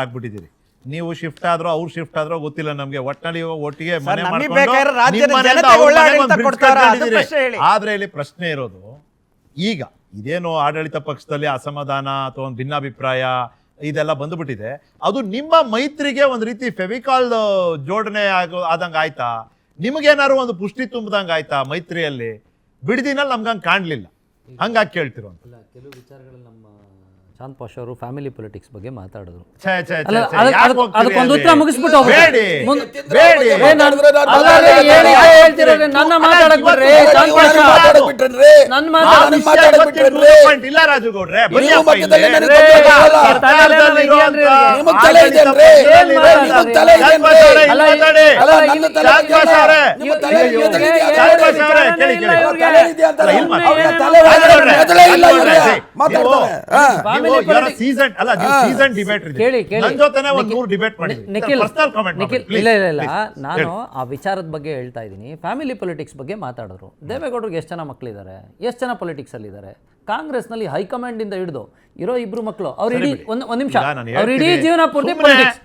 ಆಗ್ಬಿಟ್ಟಿದ್ದೀರಿ. ನೀವು ಶಿಫ್ಟ್ ಆದ್ರೋ ಅವ್ರು ಶಿಫ್ಟ್ ಆದ್ರೋ ಗೊತ್ತಿಲ್ಲ ನಮ್ಗೆ. ಒಟ್ಟಿನಲ್ಲಿ ಒಟ್ಟಿಗೆ ಮನೆ ಆದ್ರೆ ಇಲ್ಲಿ ಪ್ರಶ್ನೆ ಇರೋದು, ಈಗ ಇದೇನೋ ಆಡಳಿತ ಪಕ್ಷದಲ್ಲಿ ಅಸಮಾಧಾನ ಅಥವಾ ಒಂದು ಭಿನ್ನಾಭಿಪ್ರಾಯ ಇದೆಲ್ಲ ಬಂದ್ಬಿಟ್ಟಿದೆ, ಅದು ನಿಮ್ಮ ಮೈತ್ರಿಗೆ ಒಂದ್ ರೀತಿ ಫೆವಿಕಾಲ್ ಜೋಡಣೆ ಆದಂಗ ಆಯ್ತಾ? ನಿಮ್ಗೇನಾದ್ರು ಒಂದು ಪುಷ್ಟಿ ತುಂಬದಂಗ ಆಯ್ತಾ ಮೈತ್ರಿಯಲ್ಲಿ? ಬಿಡದಿನಲ್ಲಿ ನಮ್ಗಂಗ್ ಕಾಣ್ಲಿಲ್ಲ, ಹಂಗಾಗಿ ಕೇಳ್ತಿರೋ ಕೆಲವು ವಿಚಾರಗಳು ನಮ್ಮ ಶಾಂತ್ ಪಾಷ್ ಅವರು ಫ್ಯಾಮಿಲಿ ಪೊಲಿಟಿಕ್ಸ್ ಬಗ್ಗೆ ಮಾತಾಡಿದ್ರು. ಅದಕ್ಕೊಂದು ಉತ್ತರ ಮುಗಿಸ್ಬಿಟ್ಟು ನನ್ನ ಮಾತಾಡಕ್ ಬಿಡ್ರಿ. ಇಲ್ಲ ರಾಜುಗೌಡ್ರೆ, ನಾನು ಆ ವಿಚಾರದ ಬಗ್ಗೆ ಹೇಳ್ತಾ ಇದ್ದೀನಿ. ಫ್ಯಾಮಿಲಿ ಪೊಲಿಟಿಕ್ಸ್ ಬಗ್ಗೆ ಮಾತಾಡಿದ್ರು. ದೇವೇಗೌಡರಿಗೆ ಎಷ್ಟು ಜನ ಮಕ್ಕಳಿದ್ದಾರೆ, ಎಷ್ಟು ಜನ ಪೊಲಿಟಿಕ್ಸ್ ಅಲ್ಲಿ ಇದ್ದಾರೆ? ಕಾಂಗ್ರೆಸ್ ನಲ್ಲಿ ಹೈಕಮಾಂಡ್ ಇಂದ ಹಿಡಿದು ಇರೋ ಇಬ್ರು ಮಕ್ಕಳು ಅವ್ರ ಇಡೀ ಒಂದ್ ನಿಮಿಷ ಅವ್ರ ಇಡೀ ಜೀವನ ಪೂರ್ತಿ ಪೊಲಿಟಿಕ್ಸ್.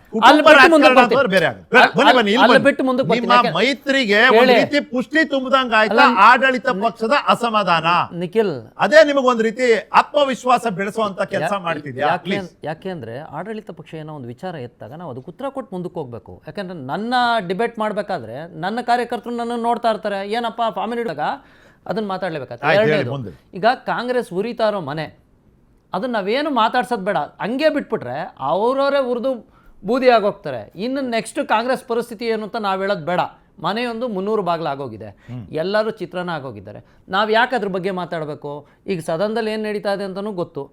ಮೈತ್ರಿಗೆ ಒಂದ್ ರೀತಿ ಪುಷ್ಟಿ ತುಂಬದಂಗ ಆಯ್ತಾ ಆಡಳಿತ ಪಕ್ಷದ ಅಸಮಾಧಾನ? ನಿಖಿಲ್, ಅದೇ ನಿಮಗೊಂದ್ ರೀತಿ ಆತ್ಮವಿಶ್ವಾಸ ಬೆಳೆಸುವಂತ ಕೆಲಸ ಮಾಡ್ತಿದ್ಯಾ? ಯಾಕೆಂದ್ರೆ ಆಡಳಿತ ಪಕ್ಷ ಏನೋ ಒಂದು ವಿಚಾರ ಎತ್ತಾಗ ನಾವು ಅದಕ್ಕೆ ಉತ್ತರ ಕೊಟ್ಟು ಮುಂದಕ್ಕೆ ಹೋಗ್ಬೇಕು. ಯಾಕಂದ್ರೆ ನನ್ನ ಡಿಬೇಟ್ ಮಾಡ್ಬೇಕಾದ್ರೆ ನನ್ನ ಕಾರ್ಯಕರ್ತರು ನನ್ನ ನೋಡ್ತಾ ಇರ್ತಾರೆ, ಏನಪ್ಪಾ ಫ್ಯಾಮಿಲಿ ಅದನ್ನ ಮಾತಾಡ್ಲೇಬೇಕಾಗ್ತದೆ. ಎರಡನೇದು, ಈಗ ಕಾಂಗ್ರೆಸ್ ಉರಿತಾ ಇರೋ ಮನೆ, ಅದನ್ನ ನಾವೇನು ಮಾತಾಡ್ಸೋದು ಬೇಡ, ಹಂಗೆ ಬಿಟ್ಬಿಟ್ರೆ ಅವ್ರವರೇ ಉರಿದು ಬೂದಿ ಆಗೋಗ್ತಾರೆ. ಇನ್ನು ನೆಕ್ಸ್ಟ್ ಕಾಂಗ್ರೆಸ್ ಪರಿಸ್ಥಿತಿ ಏನು ಅಂತ ನಾವು ಹೇಳೋದು ಬೇಡ. ಮನೆಯೊಂದು 300 ಬಾಗಿಲು ಆಗೋಗಿದೆ, ಎಲ್ಲರೂ ಚಿತ್ರಣ ಆಗೋಗಿದ್ದಾರೆ. ನಾವು ಯಾಕೆ ಅದ್ರ ಬಗ್ಗೆ ಮಾತಾಡಬೇಕು? ಈಗ ಸದನದಲ್ಲಿ ಏನು ನಡೀತಾ ಇದೆ ಅಂತಲೂ ಗೊತ್ತು.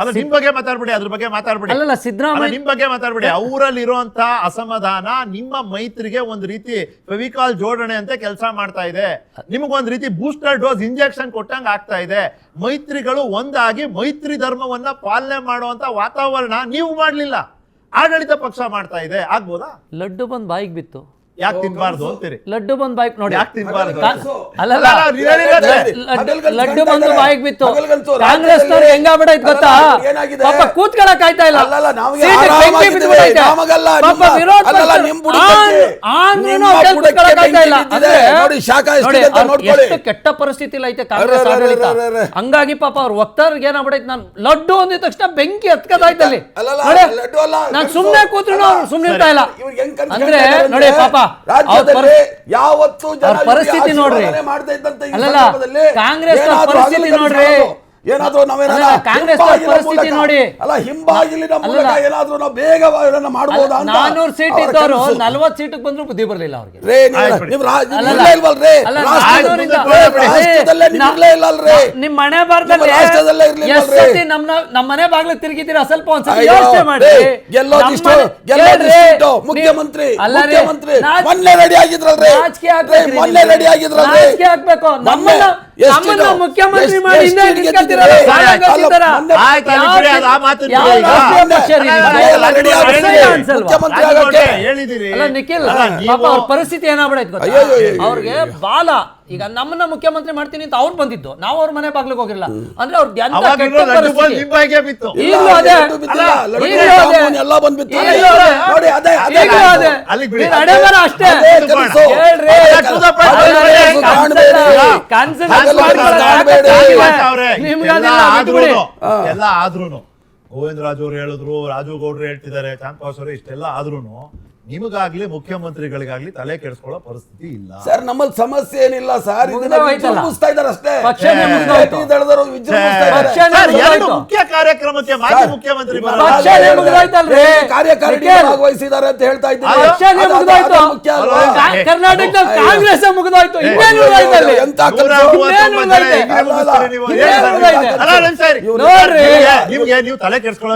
ಅಲ್ಲ, ನಿಮ್ ಬಗ್ಗೆ ಮಾತಾಡ್ಬಿಡಿ, ಅದ್ರ ಬಗ್ಗೆ ಮಾತಾಡ್ಬಿಡಿ. ಅಲ್ಲಲ್ಲ, ಸಿದ್ದರಾಮಯ್ಯ ನಿಮ್ ಬಗ್ಗೆ ಮಾತಾಡ್ಬಿಡಿ. ಅವರಲ್ಲಿ ಇರುವಂತ ಅಸಮಾಧಾನ ನಿಮ್ಮ ಮೈತ್ರಿಗೆ ಒಂದ್ ರೀತಿ ಫೆವಿಕಾಲ್ ಜೋಡಣೆ ಅಂತ ಕೆಲಸ ಮಾಡ್ತಾ ಇದೆ. ನಿಮಗೊಂದ್ ರೀತಿ ಬೂಸ್ಟರ್ ಡೋಸ್ ಇಂಜೆಕ್ಷನ್ ಕೊಟ್ಟಂಗ ಆಗ್ತಾ ಇದೆ. ಮೈತ್ರಿಗಳು ಒಂದಾಗಿ ಮೈತ್ರಿ ಧರ್ಮವನ್ನ ಪಾಲನೆ ಮಾಡುವಂತ ವಾತಾವರಣ ನೀವು ಮಾಡ್ಲಿಲ್ಲ, ಆಡಳಿತ ಪಕ್ಷ ಮಾಡ್ತಾ ಇದೆ. ಆಗ್ಬೋದಾ? ಲಡ್ಡು ಬಂದ್ ಬಾಯಿಗೆ ಬಿತ್ತು, ಯಾಕೆ ತಿನ್ಬಾರ್ದು ಅಂತೀರಿ? ಲಡ್ಡು ಬಂದ್ ಬಾಯಿಗೆ ನೋಡಿ, ಯಾಕೆ ತಿನ್ಬಾರ್ದು? ಅಲ್ಲಲ್ಲ, ಲಡ್ಡು ಬಂದು ಬಾಯಿಗೆ ಬಿತ್ತು. ಕಾಂಗ್ರೆಸ್ ನವ್ರು ಹೆಂಗಾಗ್ಬಿಡೈತ್ ಗೊತ್ತಾ? ಪಾಪ ಕೂತ್ಕೊಳಕ್ ಆಯ್ತಾ ಇಲ್ಲ, ಎಷ್ಟು ಕೆಟ್ಟ ಪರಿಸ್ಥಿತಿ ಐತೆ ಕಾಂಗ್ರೆಸ್ ಆಡಳಿತ. ಹಂಗಾಗಿ ಪಾಪ ಅವ್ರ ವಕ್ತಾರ್ಗೆ ಏನಾಗ್ಬಿಡೈತೆ, ನಾನು ಲಡ್ಡು ಅಂದಿದ ತಕ್ಷಣ ಬೆಂಕಿ ಹತ್ಕದಾಯ್ತಲ್ಲಿ. ನಾನು ಸುಮ್ನೆ ಕೂತ್ರು ಸುಮ್ನೆ ಇರ್ತಾ ಇಲ್ಲ ಅಂದ್ರೆ ನೋಡಿ ಪಾಪ ಯಾವತ್ತು ಪರಿಸ್ಥಿತಿ ನೋಡ್ರಿ. ಅಲ್ಲಲ್ಲ, ಕಾಂಗ್ರೆಸ್ ಪರಿಸ್ಥಿತಿ ನೋಡ್ರಿ, ಏನಾದ್ರೂ ಕಾಂಗ್ರೆಸ್ ಪರಿಸ್ಥಿತಿ ನೋಡಿ. ಅಲ್ಲ, ಹಿಂಬಾಗಿಲಿನ ಮೂಲಕ ಏನಾದ್ರೂ ನಾವು ಬೇಗ ಮಾಡಬಹುದಾ? 400 ಸೀಟ್ ಇದ್ದವರು 40 ಸೀಟಿಗೆ ಬಂದ್ರು ಬುದ್ಧಿ ಬರಲಿಲ್ಲ ಅವ್ರಿಗೆ. ನಿಮ್ ಮನೆ ಬಾಗ್ಲಲ್ಲಿ ನಮ್ಮ ಮನೆ ಬಾಗ್ಲಿಗೆ ತಿರುಗಿದ್ದೀರಾ? ಸ್ವಲ್ಪ ಒಂದ್ಸತಿ ಯೋಚನೆ ಮಾಡಿ. ಮುಖ್ಯಮಂತ್ರಿ ಮೊನ್ನೆ ರೆಡಿ ಆಗಿದ್ರಲ್ರಿ, ಮೊನ್ನೆ ರೆಡಿ ಆಗಿದ್ರಲ್ರಿ. ಹಾಕ್ಬೇಕು ನಮ್ಮನ್ನ ಮುಖ್ಯಮಂತ್ರಿ ಮಾಡಿ ನಿಖಿಲ್, ಅವ್ರ ಪರಿಸ್ಥಿತಿ ಏನಾಗ್ಬಿಡೈತೆ ಗೊತ್ತಾ? ಅವ್ರಿಗೆ ಬಾಲ ಈಗ ನಮ್ಮನ್ನ ಮುಖ್ಯಮಂತ್ರಿ ಮಾಡ್ತೀನಿ ಅಂತ ಅವ್ರು ಬಂದಿದ್ದು, ನಾವು ಅವ್ರ ಮನೆ ಬಾಗ್ಲಿಗೆ ಹೋಗಿರಲ್ಲ ಅಂದ್ರೆ ಅವ್ರದ್ದು ಎಂತ ಅಷ್ಟೇ. ಎಲ್ಲ ಆದ್ರೂನು ಗೋವಿಂದ ರಾಜು ಅವ್ರು ಹೇಳಿದ್ರು, ರಾಜು ಗೌಡ್ರು ಹೇಳ್ತಿದ್ದಾರೆ, ಶಾಂತ್ ಪಾಷ್ ಅವರು, ಇಷ್ಟೆಲ್ಲ ಆದ್ರೂನು ನಿಮಗಾಗ್ಲಿ ಮುಖ್ಯಮಂತ್ರಿಗಳಿಗಾಗ್ಲಿ ತಲೆ ಕೆಡಿಸ್ಕೊಳ್ಳೋ ಪರಿಸ್ಥಿತಿ ಇಲ್ಲ ಸರ್. ನಮ್ಮಲ್ಲಿ ಸಮಸ್ಯೆ ಏನಿಲ್ಲ ಸರ್, ವಿಜೃಂಭಿಸ್ತಾ ಇದ್ದಾರೆ ಅಷ್ಟೇ. ಮುಖ್ಯ ಕಾರ್ಯಕ್ರಮಕ್ಕೆ ಮಾಜಿ ಮುಖ್ಯಮಂತ್ರಿ ಕಾರ್ಯಕಾರಿಣಿ ಭಾಗವಹಿಸಿದ್ದಾರೆ ಅಂತ ಹೇಳ್ತಾ ಇದ್ದಾರೆ. ಕರ್ನಾಟಕದಲ್ಲಿ ಕಾಂಗ್ರೆಸ್ ಮುಗಿದೋಯ್ತು, ನೀವು ತಲೆ ಕೆಡಿಸ್ಕೊಳ್ಳೋ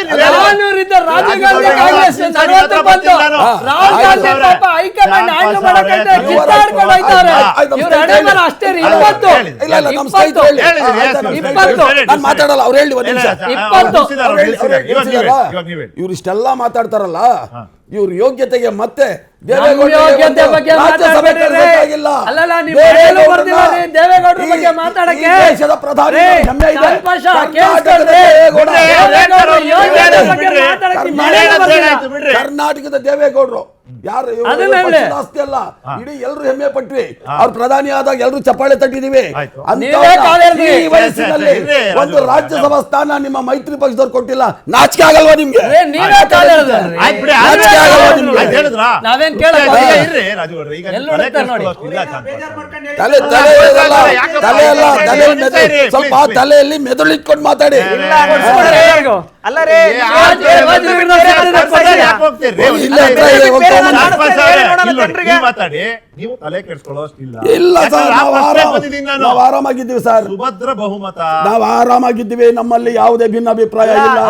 ಬರ್ತೀನಿ. ನಾನೂರಿದ್ದ ರಾಜೀವ್ ಗಾಂಧಿ ಕಾಂಗ್ರೆಸ್ 40 ಬಂತು. ರಾಹುಲ್ ಗಾಂಧಿ ಪಾಪ ಹೈಕಮಾಂಡ್ ಹ್ಯಾಂಡಲ್ ಮಾಡಕಂತ ಕಿತ್ತಾಡ್ಕೊಂಡು ಹೋಯ್ತಾರೆ. ಇವ್ರ ಹಣೆ ಮೇಲೆ ಅಷ್ಟೇ ರೀ 20. ಇಲ್ಲ ಇಲ್ಲ ನಮ್ಮ ಸ್ನೇಹಿತರು ಹೇಳಿ. ಆಯ್ತು, ನಮ್ಮ ಸ್ನೇಹಿತರು ಹೇಳಿ. ನಾನು ಮಾತಾಡಲ್ಲ, ಅವ್ರು ಹೇಳಿ ಒಂದ್ ನಿಮಿಷ. 20. ಇವ್ರು ಇಷ್ಟೆಲ್ಲ ಮಾತಾಡ್ತಾರಲ್ಲ, ಇವ್ರ ಯೋಗ್ಯತೆಗೆ ಮತ್ತೆ ಯೋಗ್ಯತೆ ಬಗ್ಗೆ ಮಾತಾಡ್ಬೇಡ್ರಿ. ಅಲ್ಲಲ್ಲ, ನೀವು ಹೇಳಲು ಬರ್ದಿಲ್ಲ ರೀ ದೇವೇಗೌಡರ ಬಗ್ಗೆ ಮಾತಾಡಕ್ಕೆ. ದೇಶದ ಪ್ರಧಾನಿ ಹೆಮ್ಮೆ ಇದೆ. ಸಂತೋಷ, ಕೇಳಿಸ್ಕೊಳ್ರಿ. ದೇವೇಗೌಡರ ಯೋಗ್ಯತೆ ಬಗ್ಗೆ ಮಾತಾಡಕ್ಕೆ ನೀವು ಹೇಳಲು ಬರ್ದಿಲ್ಲ. ಕರ್ನಾಟಕದ ದೇವೇಗೌಡರು ಯಾರು ಇವ್ರು ಅದನ್ನ ಹೇಳಿ. ಪಕ್ಷದ ಆಸ್ತಿ ಅಲ್ಲ, ಇಡೀ ಎಲ್ರು ಹೆಮ್ಮೆ ಪಟ್ವಿ. ಅವ್ರು ಪ್ರಧಾನಿ ಆದಾಗ ಎಲ್ರು ಚಪ್ಪಾಳೆ ತಟ್ಟಿದೀವಿ. ಆಯ್ತು. ನೀವೇ ಕಾವೇರಿ ಈ ವಯಸ್ಸಿನಲ್ಲಿ ಒಂದು ರಾಜ್ಯಸಭಾ ಸ್ಥಾನ ನಿಮ್ಮ ಮೈತ್ರಿ ಪಕ್ಷದವ್ರು ಕೊಟ್ಟಿಲ್ಲ. ನಾಚಿಕೆ ಆಗಲ್ವಾ ನಿಮ್ಗೆ? ನೀವೇ ಕಾಲ ಹೇಳಿದ್ರಿ. ಆಯ್ತು ಬಿಡಿ, ನಾಚಿಕೆ ಆಗಲ್ವಾ ನಿಮ್ಗೆ? ಹೇಳಿದ್ರಾ? ನಾವೇನ್ ಕೇಳಲ್ಲ. ಈಗ ಇರ್ರಿ ರಾಜು ಗೌಡ್ರೆ, ಈಗ ಎಲ್ಲಿ ತಲೆ ನೋಡುತ್ತೆ ನೋಡಿ. ಕೆಡಿಸ್ಕೊಳ್ಳೋಷ್ಟು ಇಲ್ಲ ಚಾನ್ಸ್. ತಲೆ ತಲೆ ಇರಲ್ಲ, ತಲೆ ಅಲ್ಲ, ತಲೆಯಲ್ಲಿ ಮೆದುಳು, ಸ್ವಲ್ಪ ತಲೆಯಲ್ಲಿ ಮೆದುಳು ಇಟ್ಕೊಂಡು ಮಾತಾಡಿ. ಅಲ್ಲ ರೀ, ಮಾತಾಡಿ, ನೀವು ತಲೆ ಕೆಡಿಸ್ಕೊಳ್ಳೋಷ್ಟಿಲ್ಲ. ಇಲ್ಲ ಸರ್, ಬಂದಿದ್ದೀನಿ ನಾನು. ನಾವು ಆರಾಮಾಗಿದ್ದೀವಿ ಸರ್, ಸುಭದ್ರ ಬಹುಮತ. ನಾವು ಆರಾಮಾಗಿದ್ದೀವಿ. ನಮ್ಮಲ್ಲಿ ಯಾವುದೇ ಭಿನ್ನಾಭಿಪ್ರಾಯ ಇಲ್ಲ.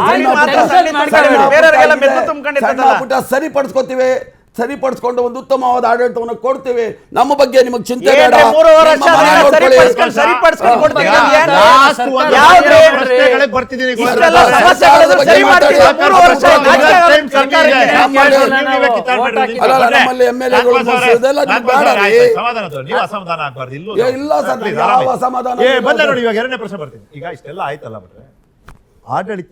ಸಣ್ಣ ಪುಟ್ಟ ಸರಿಪಡಿಸ್ಕೊತೀವಿ. ಸರಿಪಡಿಸ್ಕೊಂಡು ಒಂದು ಉತ್ತಮವಾದ ಆಡಳಿತವನ್ನು ಕೊಡ್ತೀವಿ. ನಮ್ಮ ಬಗ್ಗೆ ನಿಮಗೆ ಚಿಂತೆ ಬೇಡ. ಏನ್ರಿ 3 ವರ್ಷ ನಿಮ್ಮ ಮನೆ ನೋಡ್ಕೊಳ್ಳಿ. ಸರಿಪಡಿಸ್ಕೊಂಡು ಕೊಡ್ತೀವಿ. ಲಾಸ್ಟ್ ಒಂದು ಯಾವ್ದು ಎರಡು ಹೇಳ್ರಿ? ಪ್ರಶ್ನೆಗಳಿಗೆ ಬರ್ತಿದ್ದೀನಿ. ಇಷ್ಟೆಲ್ಲ ಸಮಸ್ಯೆಗಳನ್ನು ಸರಿ ಮಾಡ್ತೀವಿ. 3 ವರ್ಷ ಅಲ್ಲ, ನಮ್ಮಲ್ಲಿ MLA-ಗಳು ಇದೆಲ್ಲ ನಿಮ್ಗೆ ಬೇಡ ರೀ. ಸಮಾಧಾನ ತಗೊಳ್ಳಿ. ನೀವು ಅಸಮಾಧಾನ ಆಗ್ಬಾರ್ದು. ಇಲ್ಲ ಸರ್, ಯಾವ ಅಸಮಾಧಾನ ಬಂದ ನೋಡಿ. ಇವಾಗ ಎರಡನೇ ಪ್ರಶ್ನೆ ಬರ್ತೀನಿ. ಈಗ ಇಷ್ಟೆಲ್ಲ ಆಯ್ತಲ್ಲ ಬಿಟ್ರೆ ಆಡಳಿತ